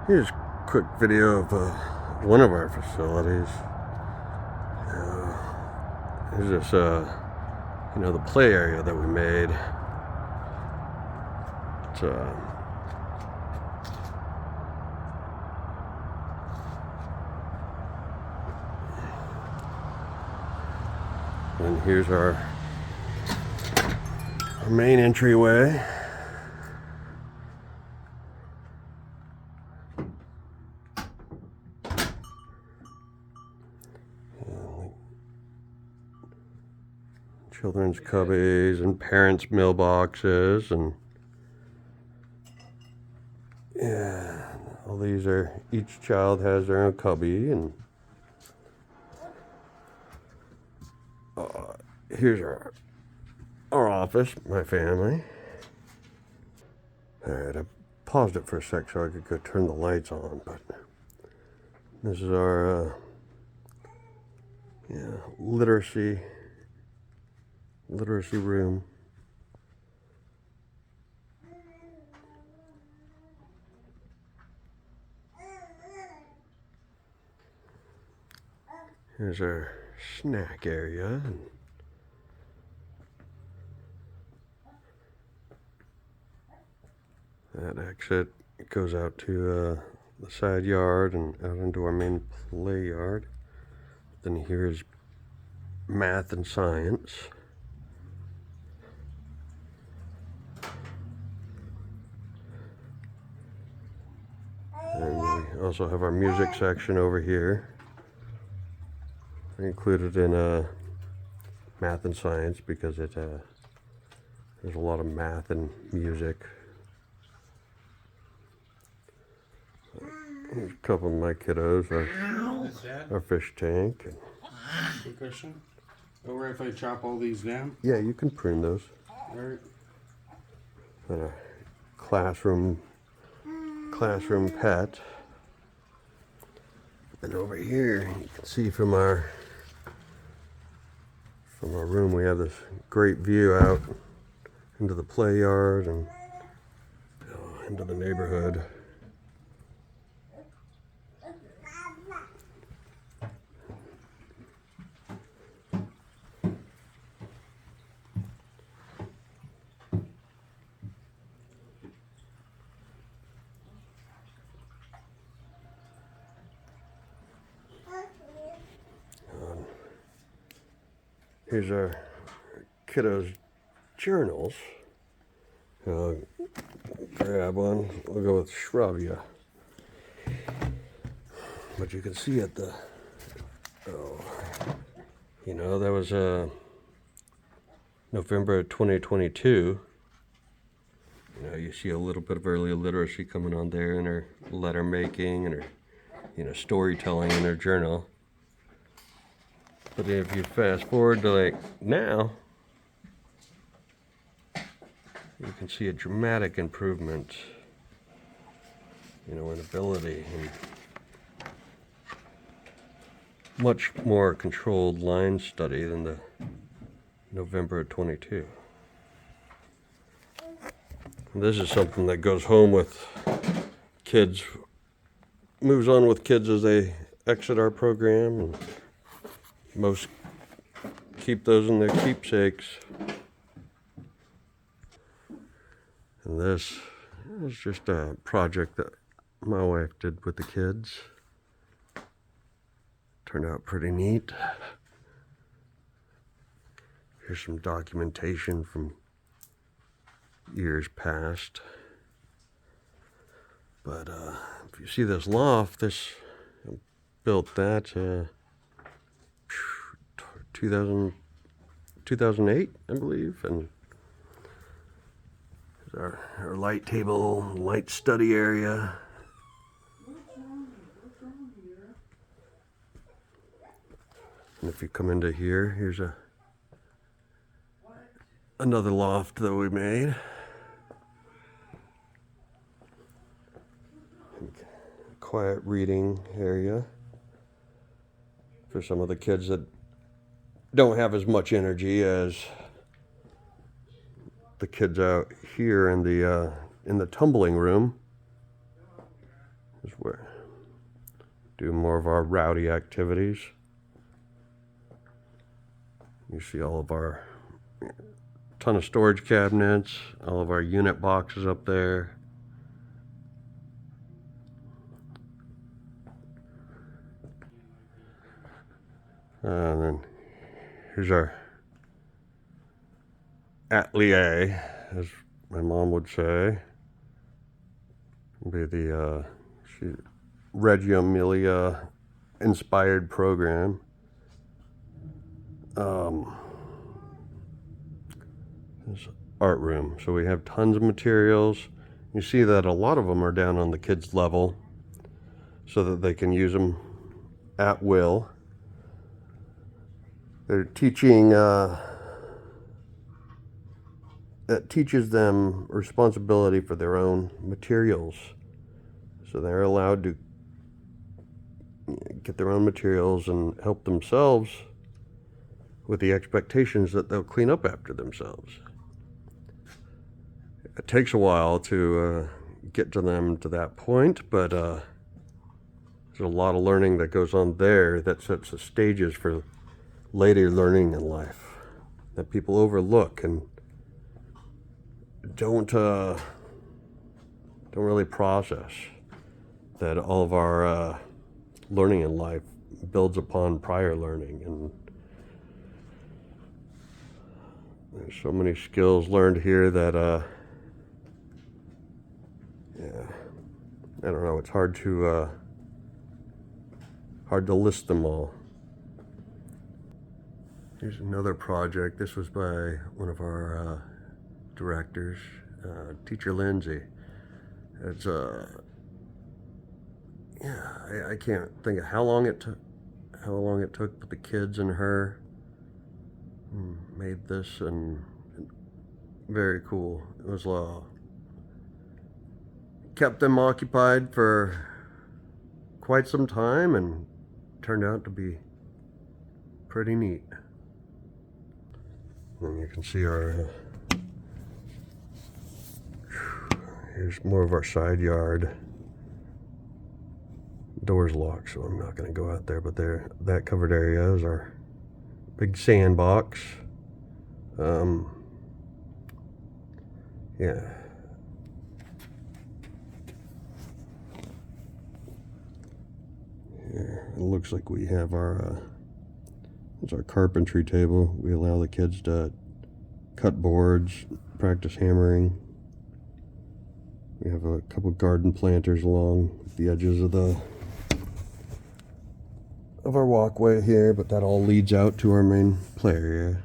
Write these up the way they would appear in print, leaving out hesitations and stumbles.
Here's a quick video of one of our facilities. Here's this, the play area that we made. It's and here's our main entryway. Children's cubbies and parents' mailboxes, and yeah, all these are, each child has their own cubby. And here's our office, my family. Alright, I paused it for a sec so I could go turn the lights on, but this is our literacy room. Here's our snack area. That exit goes out to the side yard and out into our main play yard. Then here's math and science. And we also have our music section over here. I included in math and science because there's a lot of math and music. Here's a couple of my kiddos, our fish tank. Good question. Alright if I chop all these down? Yeah, you can prune those. Alright. And a classroom pet. And over here, you can see from our room, we have this great view out into the play yard and into the neighborhood. Here's our kiddos' journals. Grab one. We'll go with Shravya. But you can see at the, that was November 2022. You see a little bit of early literacy coming on there in her letter making and her, storytelling in her journal. But if you fast forward to like now, you can see a dramatic improvement, in ability and much more controlled line study than the November of 22. And this is something that goes home with kids, moves on with kids as they exit our program, and most keep those in their keepsakes. And this is just a project that my wife did with the kids. Turned out pretty neat. Here's some documentation from years past. But if you see this loft, I built that 2008, I believe, and our light table, light study area. And if you come into here, here's another loft that we made. Quiet reading area for some of the kids that don't have as much energy as the kids out here in the tumbling room. is where do more of our rowdy activities. You see all of our ton of storage cabinets, all of our unit boxes up there. And then here's our atelier, as my mom would say. Be the Reggio Emilia inspired program. This art room. So we have tons of materials. You see that a lot of them are down on the kids' level so that they can use them at will. They're teaching, it teaches them responsibility for their own materials. So they're allowed to get their own materials and help themselves with the expectations that they'll clean up after themselves. It takes a while to get to them to that point, but there's a lot of learning that goes on there that sets the stages for later learning in life that people overlook and don't really process. That all of our learning in life builds upon prior learning, and there's so many skills learned here that I don't know, it's hard to list them all. Here's another project. This was by one of our directors, Teacher Lindsay. It's I can't think of how long it took, but the kids and her made this, and very cool. It was kept them occupied for quite some time and turned out to be pretty neat. And you can see our here's more of our side yard. Door's locked, so I'm not going to go out there, but there, that covered area is our big sandbox. Yeah. It looks like we have our it's our carpentry table. We allow the kids to cut boards, practice hammering. We have a couple garden planters along the edges of our walkway here, but that all leads out to our main play area.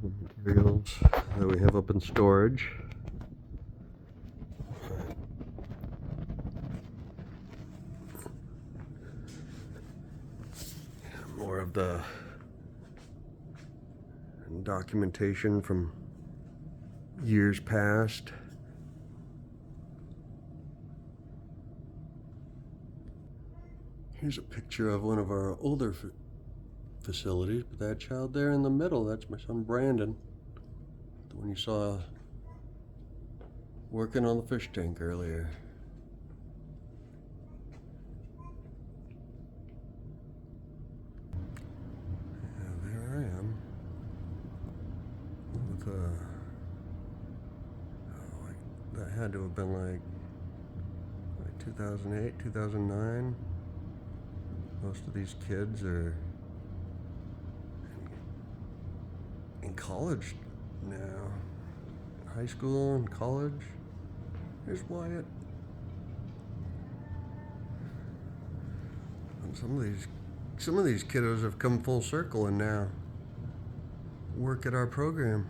Materials that we have up in storage. More of the documentation from years past. Here's a picture of one of our older facilities, but that child there in the middle, that's my son Brandon, the one you saw working on the fish tank earlier. Yeah, there I am with that had to have been like 2008, 2009. Most of these kids are in college now. High school and college. Here's Wyatt. And some of these kiddos have come full circle and now work at our program.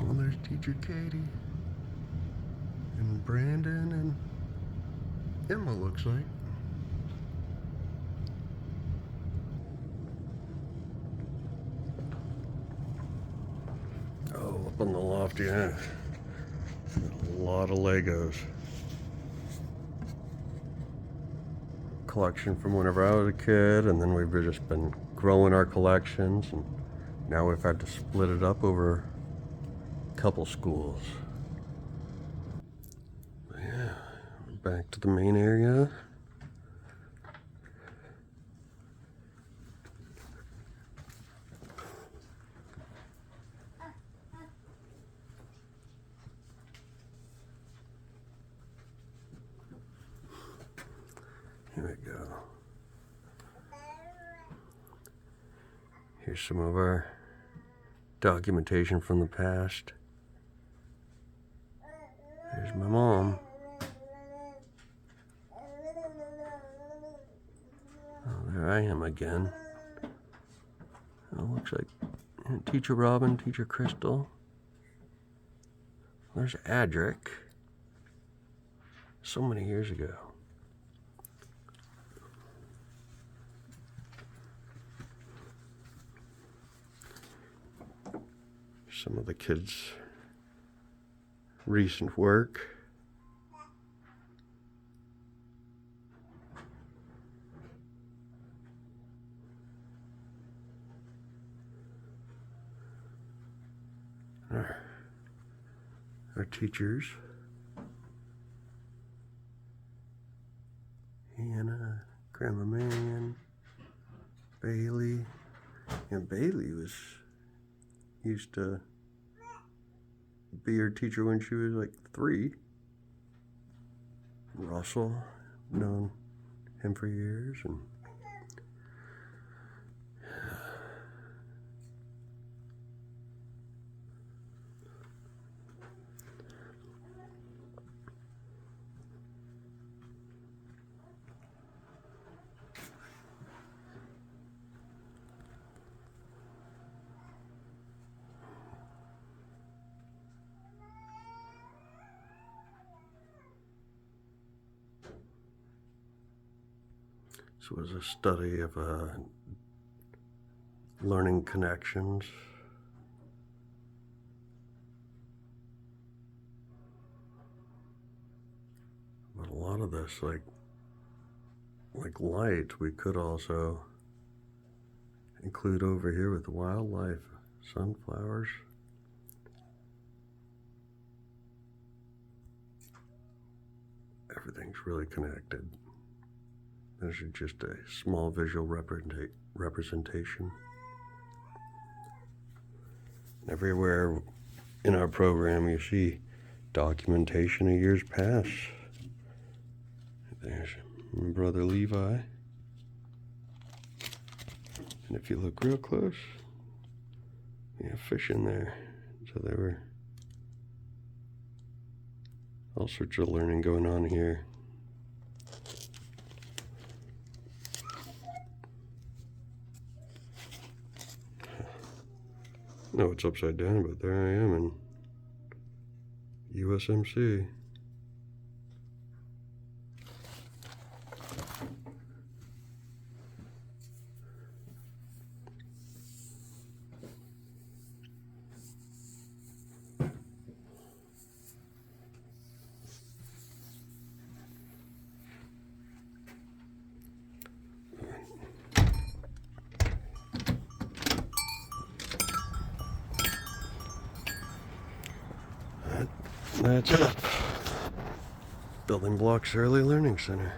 Well, there's Teacher Katie and Brandon and Emma, looks like. Oh, up on the loft, yeah. A lot of Legos. collection from whenever I was a kid, and then we've just been growing our collections, and now we've had to split it up over a couple schools. But yeah, back to the main area. Here we go. Here's some of our documentation from the past. There's my mom. Oh, there I am again. Oh, looks like Teacher Robin, Teacher Crystal. There's Adric. So many years ago. Some of the kids' recent work. Our teachers. Hannah, Grandma Marion, Bailey. And Bailey used to be her teacher when she was like 3. Russell, known him for years, and this was a study of learning connections. But a lot of this, like light, we could also include over here with wildlife, sunflowers. Everything's really connected. This is just a small visual representation. Everywhere in our program you see documentation of years past. There's my brother Levi. And if you look real close, we have fish in there. So there were all sorts of learning going on here. No, it's upside down, but there I am in USMC. That's it. Building Blocks Early Learning Center.